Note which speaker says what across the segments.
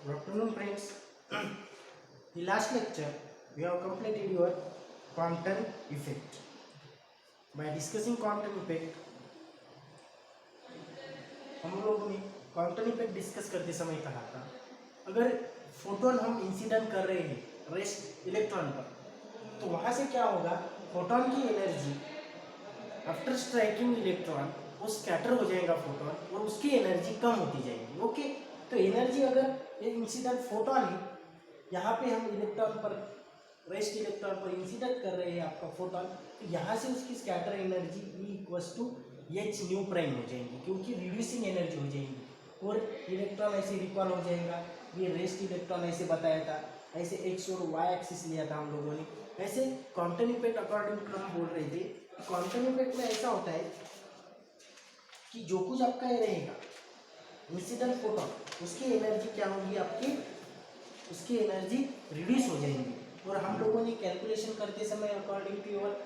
Speaker 1: Good afternoon, friends. The last lecture we have completed your quantum effect. By discussing quantum effect, हम लोगों ने quantum effect discuss करते समय कहा था, अगर फोटोन हम इंसिडेंट कर रहे हैं रेस्ट इलेक्ट्रॉन पर, तो वहाँ से क्या होगा, फोटोन की एनर्जी आफ्टर स्ट्राइकिंग इलेक्ट्रॉन वो स्कैटर हो जाएगा फोटोन और उसकी एनर्जी कम होती जाएगी. ओके, तो एनर्जी अगर ये इंसिडेंट फोटोन है, यहाँ पे हम इलेक्ट्रॉन पर रेस्ट इलेक्ट्रॉन पर इंसिडेंट कर रहे हैं आपका फोटोन, तो यहाँ से उसकी scatter energy E equals to h nu prime हो जाएंगी, क्योंकि रिड्यूसिंग एनर्जी हो जाएगी और इलेक्ट्रॉन ऐसे रिकॉल हो जाएगा. ये रेस्ट इलेक्ट्रॉन ऐसे बताया था, ऐसे एक्स और वाई एक्सिस लिया था हम लोगों ने. ऐसे क्वांटम इफेक्ट अकॉर्डिंग टू हम बोल रहे थे, क्वांटम इफेक्ट में ऐसा होता है कि जो कुछ आपका ये रहेगा इंसिडेंट फोटोन, उसकी एनर्जी क्या होगी आपकी, उसकी एनर्जी रिड्यूस हो जाएंगी. और हम लोगों ने कैलकुलेशन करते समय according to your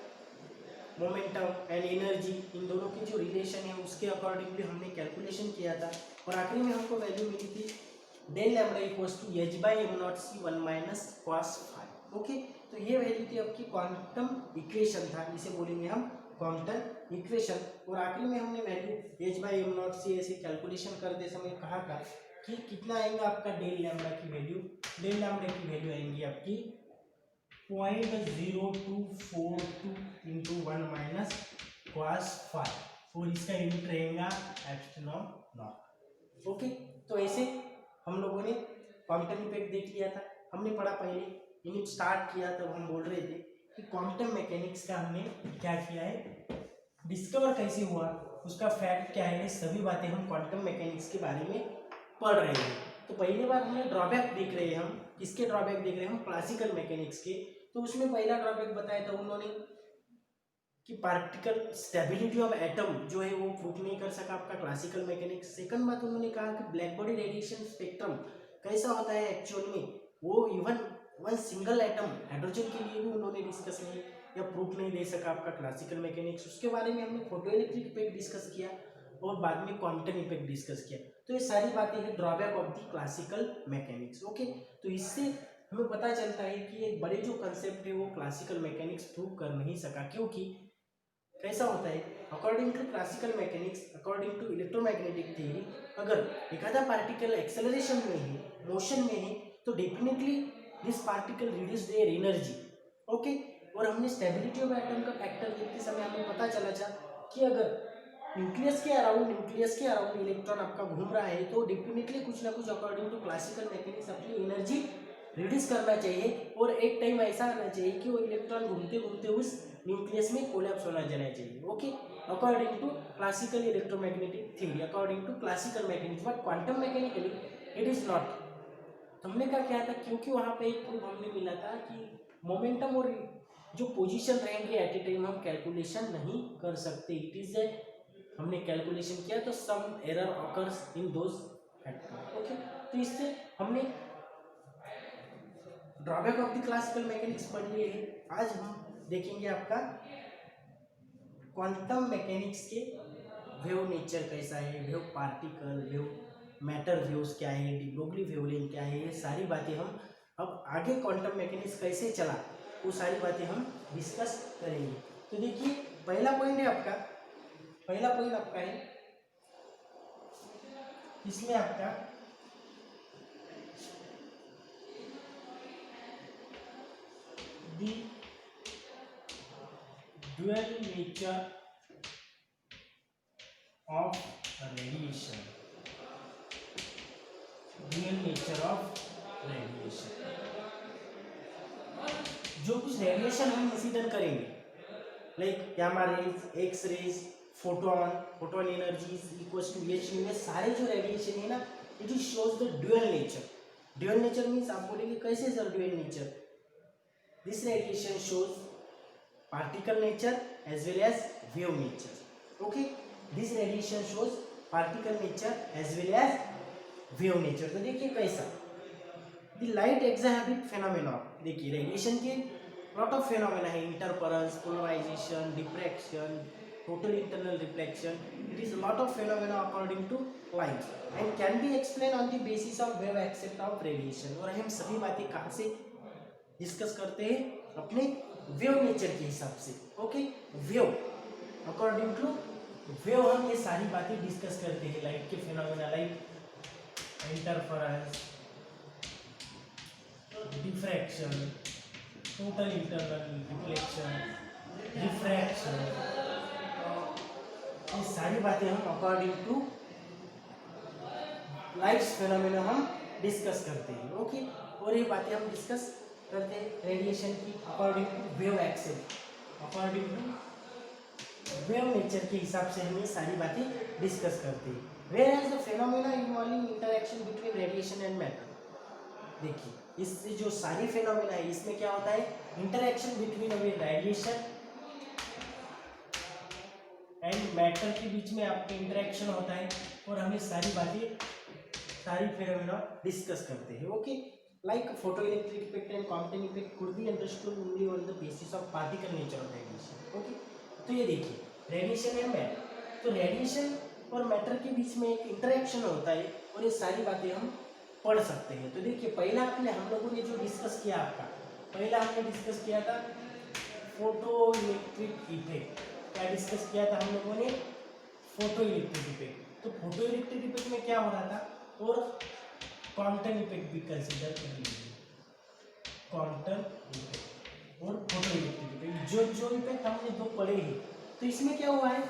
Speaker 1: momentum and energy, इन दोनों की जो रिलेशन है उसके अकॉर्डिंगली हमने कैलकुलेशन किया था और आखिरी में हमको वैल्यू मिली थी del lambda equals to h by m not c 1 minus cos five. Okay, तो ये वैल्यू थी आपकी क्वांटम इक्वेशन था, इसे बोलेंगे हम क्वांटम इक्वेशन. और आखिरी में हमने value h by m not c ऐसे कैलकुलेशन करते समय कहा था कि कितना आएगा आपका डेल लैम्डा की वैल्यू. डेल लैम्डा की वैल्यू आएंगी आपकी 0.0242 इंटू 1 माइनस कॉस फाइव और इसका यूनिट रहेगा एप्सिलॉन नॉट. ओके, तो ऐसे हम लोगों ने क्वांटम इफेक्ट देख लिया था. हमने पढ़ा पहले यूनिट स्टार्ट किया तब हम बोल रहे थे कि क्वांटम मैकेनिक्स का हमने क्या किया है, डिस्कवर कैसे हुआ, उसका फैक्ट क्या है, सभी बातें हम क्वांटम मैकेनिक्स के बारे में पढ़ रहे हैं. तो पहली बार हमें ड्रॉबैक देख रहे हैं, हम किसके ड्रॉबैक देख रहे हैं, हम क्लासिकल मैकेनिक्स के. तो उसमें पहला ड्रॉबैक बताया था उन्होंने कि पार्टिकल स्टेबिलिटी ऑफ एटम जो है वो प्रूफ नहीं कर सका आपका क्लासिकल मैकेनिक्स. सेकंड बात उन्होंने कहा कि ब्लैक बॉडी रेडिएशन स्पेक्ट्रम कैसा होता है एक्चुअल में, वो even one single atom hydrogen के लिए भी उन्होंने डिस्कस नहीं या प्रूफ नहीं दे सका आपका क्लासिकल मैकेनिक्स. उसके बारे में हमने फोटो इलेक्ट्रिक इफेक्ट डिस्कस किया और बाद में क्वांटम इफेक्ट डिस्कस किया. तो ये सारी बातें हैं drawback of the classical mechanics. Okay, तो इससे हमें पता चलता है कि एक बड़े जो कंसेप्ट है वो क्लासिकल मैकेनिक्स प्रूव कर नहीं सका, क्योंकि कैसा होता है according to classical mechanics, according to electromagnetic theory, अगर एक आधा पार्टिकल एक्सेलरेशन में है, मोशन में है, तो definitely this particle reduce their energy. Okay, और हमने स्टेबिलिटी ऑफ एटम का फैक्टर देखते समय हमें पता चला था कि अगर न्यूक्लियस के अराउंड इलेक्ट्रॉन आपका घूम रहा है, तो डेफिनेटली कुछ ना कुछ अकॉर्डिंग टू क्लासिकल मैकेनिक्स अपनी एनर्जी रिड्यूस करना चाहिए और एक टाइम ऐसा आना चाहिए कि वो इलेक्ट्रॉन घूमते घूमते उस न्यूक्लियस में कोलैप्स होना जाना चाहिए. Okay, according to classical electromagnetic theory, according to classical mechanics, but quantum mechanically it is not. तो हमने क्या किया था, क्योंकि वहाँ पे एक प्रूफ हमने मिला था कि मोमेंटम और जो पोजीशन रहेंगे एट ए टाइम हम कैलकुलेशन नहीं कर सकते. इट इज ए हमने कैलकुलेशन किया तो some error occurs in those factor. Okay, तो इससे हमने drawback of the classical mechanics पढ़ लिए हैं. आज हम देखेंगे आपका क्वांटम मैकेनिक्स के वेव नेचर कैसा है, wave particle, wave matter waves क्या है, डी ब्रोगली वेवलेंथ क्या है, ये सारी बातें हम अब आगे क्वांटम मैकेनिक्स कैसे चला वो सारी बातें हम डिस्कस करेंगे. तो देखिए पहला पॉइंट आपका है इसमें आपका the dual nature of radiation. Dual nature of radiation, जो कुछ रेडिएशन हम इंसिडेंट करेंगे like gamma rays, X rays, photon energies equals to h nu, सारे जो रेडिएशन है ना, it is shows the dual nature. Dual nature means आप बोलेंगे कैसे sir dual nature, this radiation shows particle nature as well as wave nature. Okay, this radiation shows particle nature as well as wave nature. तो देखिए कैसा the light exhibit phenomena, देखिए radiation के lot of phenomena है, interference, polarisation, diffraction, total internal reflection. It is a lot of phenomena according to light and can be explained on the basis of wave accept of radiation. और हम सभी बातें कहाँ से discuss करते हैं? अपने वेव नेचर के हिसाब से. Okay, wave according to wave हम ये सारी बातें डिस्कस करते हैं. लाइट के phenomena like interference, diffraction, total internal reflection, refraction, ये सारी बातें हम अकॉर्डिंग टू लाइट्स फिनोमेना हम डिस्कस करते हैं. ओके, और ये बातें हम डिस्कस करते हैं रेडिएशन की according to wave excel, according to wave nature के हिसाब से हम ये सारी बातें डिस्कस करते हैं. Whereas the phenomena involving interaction between radiation and matter. देखिए, इससे जो सारी फिनोमेना है इसमें क्या होता है? Interaction between radiation and matter के बीच में आपके इंटरेक्शन होता है और हम ये सारी बातें, सारी फिनोमेना डिस्कस करते हैं. Okay, like photoelectric effect and Compton effect could be understood only on the basis of particle nature of radiation. Okay, तो ये देखिए रेडिएशन एंड मैटर, तो रेडिएशन और मैटर के बीच में एक इंटरेक्शन होता है और ये सारी बातें हम पढ़ सकते हैं. तो देखिए, पहला आपने हम लोगों ने जो डिस्कस किया, आपका पहला हमने डिस्कस किया था फोटोइलेक्ट्रिक इफेक्ट. क्या डिस्कस किया था हम लोगों ने? Photoelectric effect. तो फोटोइलेक्ट्रिक इफेक्ट में क्या हो रहा था? और क्वांटम इफेक्ट भी कंसीडर कर लीजिए. क्वांटम इफेक्ट और फोटोइलेक्ट्रिक इफेक्ट, जो इफेक्ट हमने दो पढ़े हैं. तो इसमें क्या हुआ है?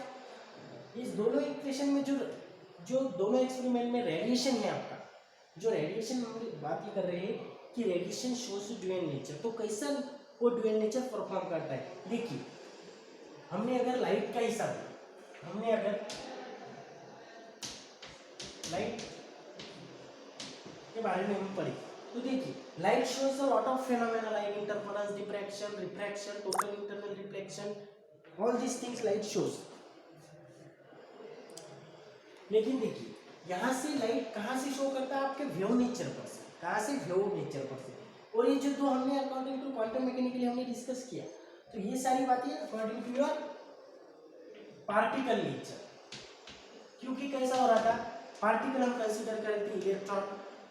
Speaker 1: इस दोनों इक्वेशन में जो दोनों एक्सपेरिमेंट में रेडिएशन है, आपका जो रेडिएशन हम बात ये कर रहे हैं कि रेडिएशन शोज ड्यूअल नेचर. तो कैसा वो ड्यूअल नेचर परफॉर्म करता है? देखिए, हमने अगर लाइट का हिसाब, हमने अगर लाइट के बारे में हम पढ़े, तो देखिए light shows a lot of phenomena like interference, diffraction, refraction, total internal reflection, all this things light shows. लेकिन देखिए, यहाँ से लाइट कहाँ से शो करता है? आपके वेव नेचर पर से. कहाँ से? वेव नेचर पर से. और ये जो दो हमने अकॉर्डिंग टू क्वांटम मैकेनिकली हमने डिस्कस किया, तो ये सारी बातें according to your particle nature. क्योंकि कैसा हो रहा था? पार्टिकल हम कंसीडर कर रहे थे इलेक्ट्रॉन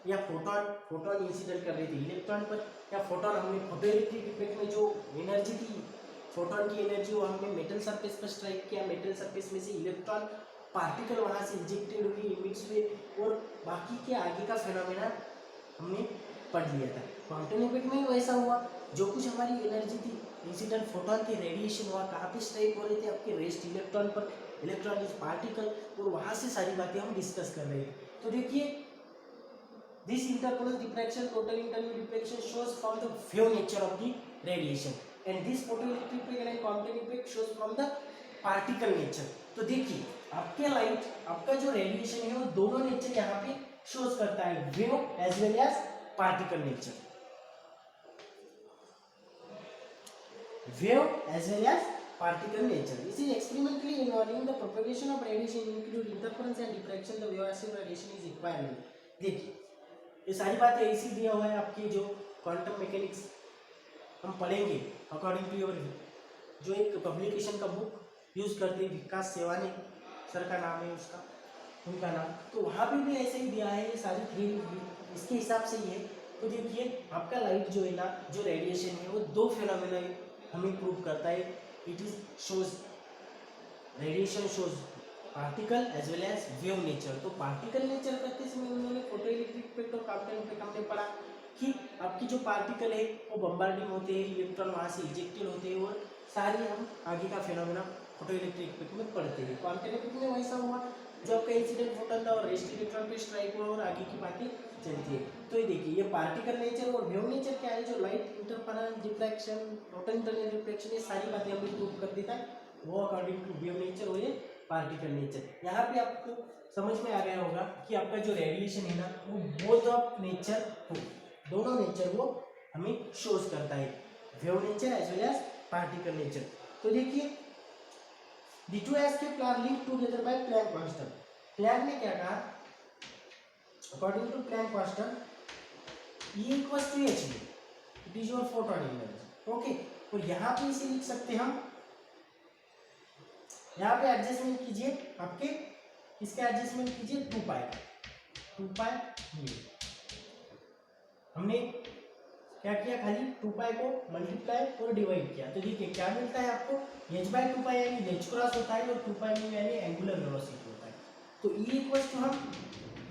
Speaker 1: या फोटोन. फोटोन इंसिडेंट कर रहे थे इलेक्ट्रॉन पर, या फोटोन हमने फोटोइलेक्ट्रिक इफेक्ट में जो एनर्जी थी, फोटोन की एनर्जी, वो हमने मेटल सरफेस पर स्ट्राइक किया. मेटल सरफेस में से इलेक्ट्रॉन पार्टिकल वहाँ से इंजेक्टेड हुई, इमिट्स हुए, और बाकी के आगे का फिनोमेना हमने पढ़ लिया था. क्वांटम इफेक्ट में वैसा हुआ. जो कुछ हमारी एनर्जी थी, इंसिडेंट फोटोन की रेडिएशन हुआ, कहाँ पे स्ट्राइक हो रहे थे? आपके रेस्ट इलेक्ट्रॉन पर. इलेक्ट्रॉन इज पार्टिकल, और वहाँ से सारी बातें हम डिस्कस कर रहे हैं. तो देखिए, this interpolar diffraction, total internal reflection shows from the wave nature of the radiation, and this photoelectric effect and quantum effect shows from the particle nature. तो देखिए, आपके लाइट, आपका जो रेडिएशन है वो दोनों नेचर यहाँ पे शोज करता है, wave as well as particle nature. Wave as well as particle nature. This is experimentally involving the propagation of radiation include interference and diffraction. The wave radiation is requirement. देखिए, ये सारी बातें ऐसी दिया हुआ है आपकी, जो क्वांटम मैकेनिक्स हम पढ़ेंगे अकॉर्डिंग टू योर, जो एक पब्लिकेशन का बुक यूज करते हैं, विकास सेवानी सर का नाम है उसका, उनका नाम. तो वहाँ पे भी ऐसे ही दिया है, ये सारी थ्योरी इसके हिसाब से ही है. तो देखिए, आपका लाइट जो है ना, जो रेडिएशन है वो दो फिनोमेना हमें प्रूव करता है. It is shows radiation shows particle as well as wave nature. तो पार्टिकल नेचर करते समय उन्होंने फोटोइलेक्ट्रिक इफेक्ट और क्वांटम इफेक्ट हमने पढ़ा कि आपकी जो पार्टिकल है वो बम्बार्डिंग होते हैं, इलेक्ट्रॉन वहाँ से इजेक्टेड होते हैं, और सारी हम आगे का फिनोमेना फोटोइलेक्ट्रिक इफेक्ट में पढ़ते हैं. क्वांटम इफेक्ट में वैसा हुआ, जो आपका इंसिडेंट फोटोन था और रेस्ट इलेक्ट्रॉन पे स्ट्राइक हुआ, और आगे की बातें चलती है. तो ये देखिए, ये पार्टिकल नेचर और वेव नेचर क्या है? जो light interference, diffraction, total internal reflection, ये सारी बातें हमने प्रूव कर देता है, वो अकॉर्डिंग टू वेव नेचर और ये पार्टिकल नेचर. यहाँ पे आपको समझ में आ गया होगा कि आपका जो रेडिएशन है ना, वो बोथ ऑफ नेचर हो, दोनों नेचर वो हमें शोज करता है, wave nature as well as particle nature. तो देखिए, the two escape are linked together by Planck constant. Planck ने क्या कहा? According to Planck constant, E equals to h, it is your photon energy. Okay, और यहाँ पे इसे लिख सकते हैं हम यहाँ पे एडजस्टमेंट कीजिए, आपके इसका एडजस्टमेंट कीजिए 2 पाई म्यू। हमने क्या किया, खाली 2 पाई को मल्टीप्लाई और डिवाइड किया, तो देखिए क्या मिलता है आपको, h/2 पाई यानी h क्रॉस होता है और 2 पाई म्यू यानी एंगुलर वेलोसिटी होता है। तो E इक्वल्स टू हम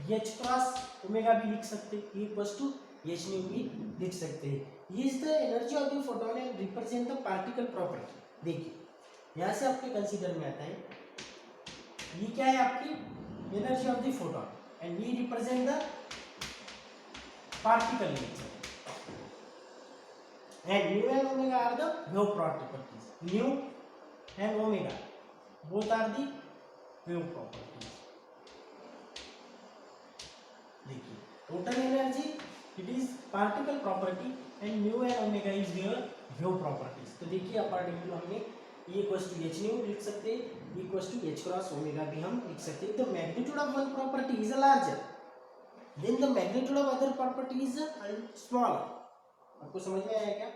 Speaker 1: h क्रॉस ओमेगा भी लिख सकते हैं, E equals to h nu भी लिख सकते हैं। ये is the energy of the photon and represent the particle property. देखिए यहाँ से आपके कंसीडर में आता है, ये क्या है आपकी energy of the photon and we represent the particle nature and mu and omega are the wave properties. Mu and omega both are the wave properties. देखिए total energy it is particle property and mu and omega is their wave properties. तो देखिए according to हमने E equals to h nu लिख सकते हैं, E equals to h cross omega भी हम लिख सकते हैं। The magnitude of one property is larger then the magnitude of other property is smaller. आपको समझ में आया क्या?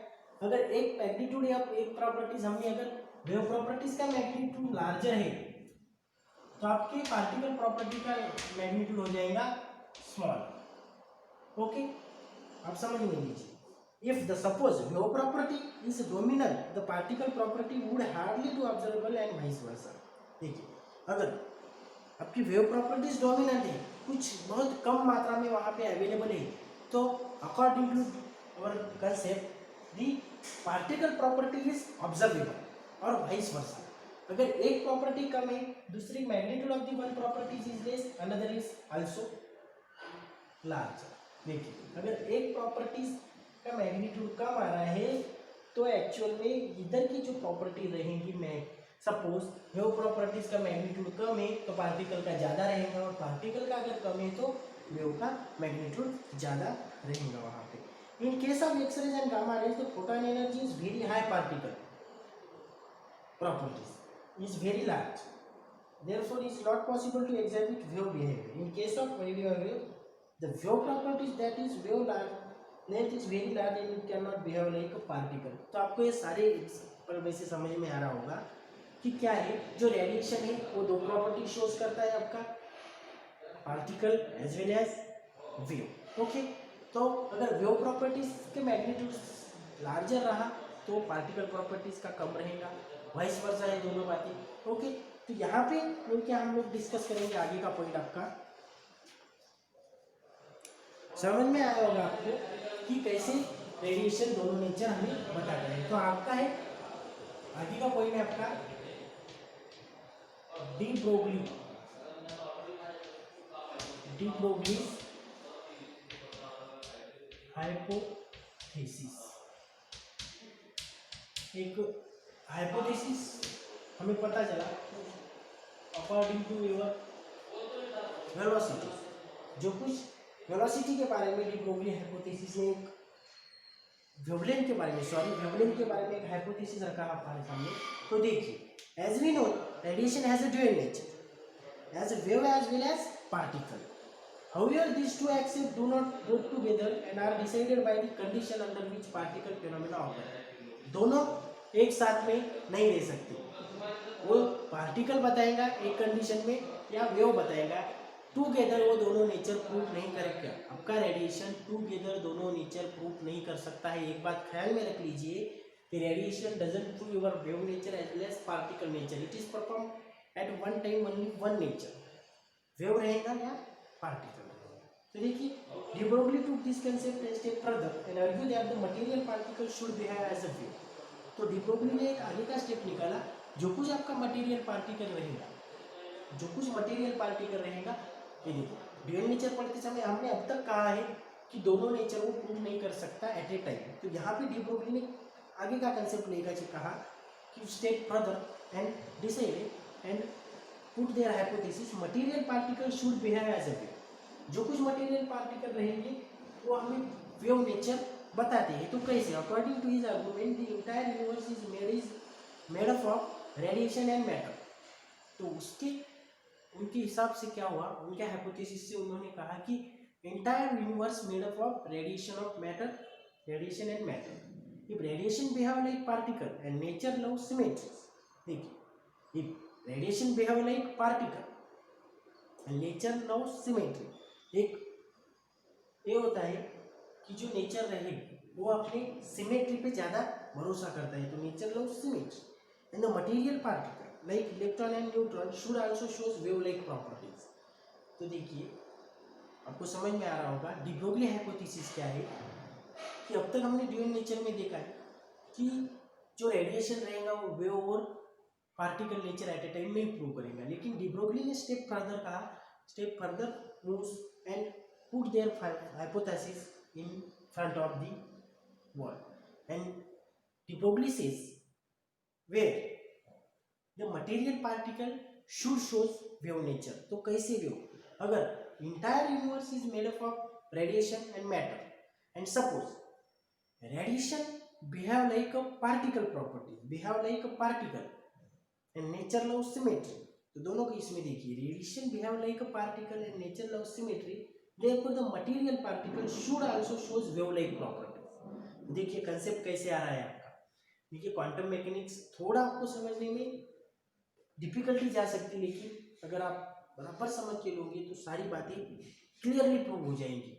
Speaker 1: अगर एक मैग्नीट्यूड या एक प्रॉपर्टीज हमने अगर वेव प्रॉपर्टीज का मैग्नीट्यूड लार्जर है तो आपके पार्टिकल प्रॉपर्टी का मैग्नीट्यूड हो जाएगा स्मॉल। ओके, आप समझ में लीजिए। If the suppose wave property is dominant the particle property would hardly to observable and vice versa. देखिए अगर आपकी वेव प्रॉपर्टीज डोमिनेंट है, कुछ बहुत कम मात्रा में वहाँ पे अवेलेबल है, तो according to our concept the particle property is observable और वाइस वर्सा। अगर एक प्रॉपर्टी कम है, दूसरी magnitude of the one properties is less, another is also large. देखिए अगर एक प्रॉपर्टीज का मैग्नीट्यूड कम आ रहा है तो एक्चुअल में इधर की जो प्रॉपर्टी रहेंगी, मैं सपोज वेव प्रॉपर्टीज का मैग्नीट्यूड कम है तो पार्टिकल का ज़्यादा रहेगा, और पार्टिकल का अगर कम है तो वेव का मैग्नीट्यूड ज़्यादा रहेगा वहाँ पे। In case of X-rays and gamma rays, the photon energy is very high, particle properties is very large. Therefore, it is not possible to exhibit wave behavior. In case of radio wave, the wave properties that is wave large length is very large and it cannot behave like a particle. तो आपको ये सारे example में से समझ में आ रहा होगा कि क्या है, जो रेडिएशन है वो दो प्रॉपर्टी शोज करता है, आपका particle as well as wave. Okay, तो अगर वेव प्रॉपर्टीज के मैग्नीट्यूड लार्जर रहा तो पार्टिकल प्रॉपर्टीज का कम रहेगा, वाइस वर्सा है दोनों बातें। ओके, तो यहाँ पे क्या हम लोग डिस्कस करेंगे आगे का पॉइंट। आपका समझ में आया होगा आपको कि कैसे रेडिएशन दोनों नेचर हमें बताते हैं। तो आपका है आगे का पॉइंट है आपका डी ब्रोगली हाइपोथेसिस। एक हाइपोथेसिस हमें पता चला अकॉर्डिंग टू योर वेलोसिटी, जो कुछ वेलोसिटी के बारे में डी ब्रोगली हाइपोथेसिस ने एक वेवलेंथ के बारे में एक हाइपोथेसिस रखा हमारे सामने। तो देखिए as we know radiation has a dual nature as a wave as well as particle. However, these two axes do not go together and are decided by the condition under which particle phenomena occur. दोनों एक साथ में नहीं रह सकते, वो particle बताएगा एक कंडीशन में या वेव बताएगा, टूगेदर वो दोनों नेचर प्रूफ नहीं करेगा। आपका रेडिएशन टूगेदर दोनों नेचर प्रूफ नहीं कर सकता है। एक बात ख्याल में रख लीजिए कि radiation doesn't prove your wave nature as well as particle nature, it is perform at one time only one nature, wave रहेगा या पार्टिकल। तो देखिए de Broglie took this concept a step further and argue that the material particle should behave as a wave. तो de Broglie ने एक आगे का step निकाला, जो कुछ आपका मटेरियल पार्टिकल रहेगा, ये देखिए ड्यूअल नेचर पढ़ते समय हमने अब तक कहा है कि दोनों नेचर को प्रूव नहीं कर सकता एट ए टाइम। तो यहाँ पे डी ब्रोगली ने आगे का कंसेप्ट लेकर कहा कि step further and decided and put their hypothesis material particle should behave as a wave. जो कुछ मटेरियल पार्टिकल रहेंगे वो हमें वेव नेचर बताते हैं। तो कैसे? According to his argument the entire universe is made up of radiation and matter. तो उनके हिसाब से क्या हुआ, उनके हाइपोथेसिस से उन्होंने कहा कि entire universe made up of radiation and matter. If radiation behave like particle and nature love symmetry. देखिए radiation behave like particle, nature love symmetry. एक ये होता है कि जो नेचर रहे वो अपने सिमेट्री पे ज़्यादा भरोसा करता है, तो nature love symmetry. And the material particle like electron and neutron should also shows wave like properties. तो देखिए आपको समझ में आ रहा होगा डी ब्रोगली हाइपोथेसिस क्या है, कि अब तक हमने ड्यूअल नेचर में देखा है कि जो रेडिएशन रहेगा वो वेव और particle nature at a time में प्रूव करेगा, लेकिन डी ब्रोगली ने स्टेप फर्दर कहा, step further moves and put their hypothesis in front of the world and de Broglie says where the material particle should shows wave nature. तो कैसे wave, अगर entire universe is made up of radiation and matter, and suppose radiation behave like a particle property, behave like a particle and nature loves symmetry। तो दोनों को इसमें देखिए, radiation behave like a particle and nature loves symmetry, therefore the material particle should also shows wave like properties। देखिए concept कैसे आ रहा है आपका। देखिए क्वांटम मैकेनिक्स थोड़ा आपको समझने में डिफिकल्टी जा सकती है, लेकिन अगर आप बराबर समझ के लोगे तो सारी बातें क्लियरली प्रूव हो जाएंगी।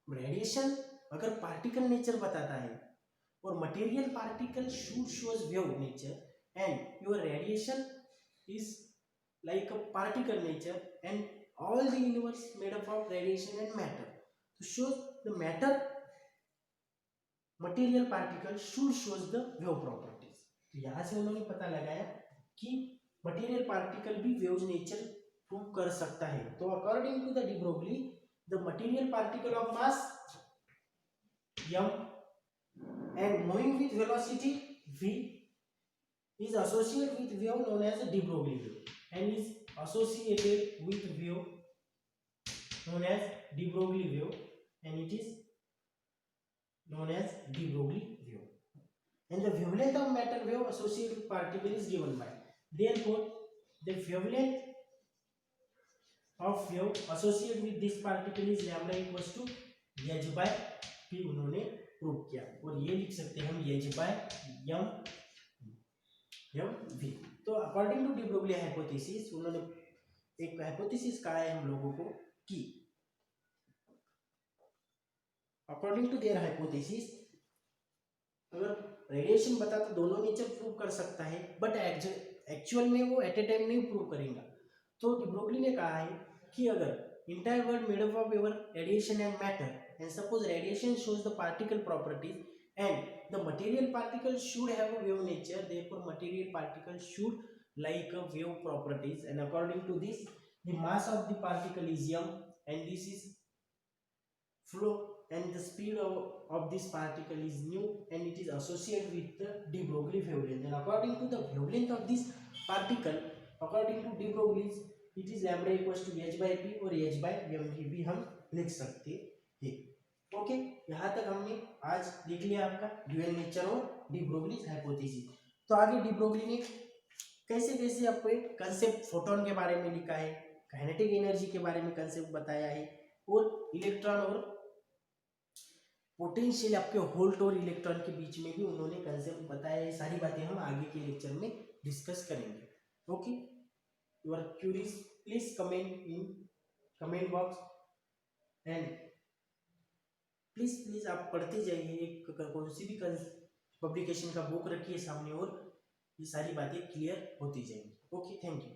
Speaker 1: रेडिएशन अगर पार्टिकल नेचर बताता है और material particle should shows wave nature and your radiation is like a particle nature and all the universe made up of radiation and matter, तो shows the matter material particle should shows the wave properties. तो यहां से उन्होंने पता लगाया कि material particle भी wave nature prove कर सकता है। तो according to the de Broglie the material particle of mass m and moving with velocity v is associated with wave known as de Broglie wave and is associated with wave known as de Broglie wave and it is known as de Broglie wave, and the wavelength of matter wave associated with particle is given by, therefore the wavelength of wave associated with this particle is lambda equals to h by p उन्होंने prove किया, और ये लिख सकते हैं हम h by m v। तो according to de Broglie hypothesis उन्होंने एक हाइपोथेसिस कहा है हम लोगों को कि अकॉर्डिंग टू देयर हाइपोथेसिस अगर रेडिएशन बता तो दोनों नेचर प्रूव कर सकता है, बट एक्चुअल में वो एट ए टाइम नहीं प्रूव करेगा। तो डी ब्रोगली ने कहा है कि अगर entire world made up of your radiation and matter, and suppose radiation shows the particle properties and the material particle should have a wave nature, therefore material particle should like a wave properties, and according to this the mass of the particle is m and this is flow and the speed of this particle is nu and it is associated with the de Broglie wavelength, and according to the wavelength of this particle according to de Broglie's it is lambda equals to h by p और h by m भी हम लिख सकते हैं। Okay, यहाँ तक हमने आज देख लिया आपका ड्यूअल नेचर और डी ब्रोगली हाइपोथेसिस। तो आगे डी ब्रोगली ने कैसे कैसे आपको एक कंसेप्ट फोटोन के बारे में लिखा है, काइनेटिक एनर्जी के बारे में कंसेप्ट बताया है, और इलेक्ट्रॉन और पोटेंशियल आपके होल्ट और इलेक्ट्रॉन के बीच में भी उन्होंने कंसेप्ट बताया है। सारी बातें हम आगे के लेक्चर में डिस्कस करेंगे। Okay, you are curious please comment in comment box and please आप पढ़ते जाइए, एक कौन सी भी पब्लिकेशन का बुक रखिए सामने और ये सारी बातें क्लियर होती जाएंगी। Okay, thank you.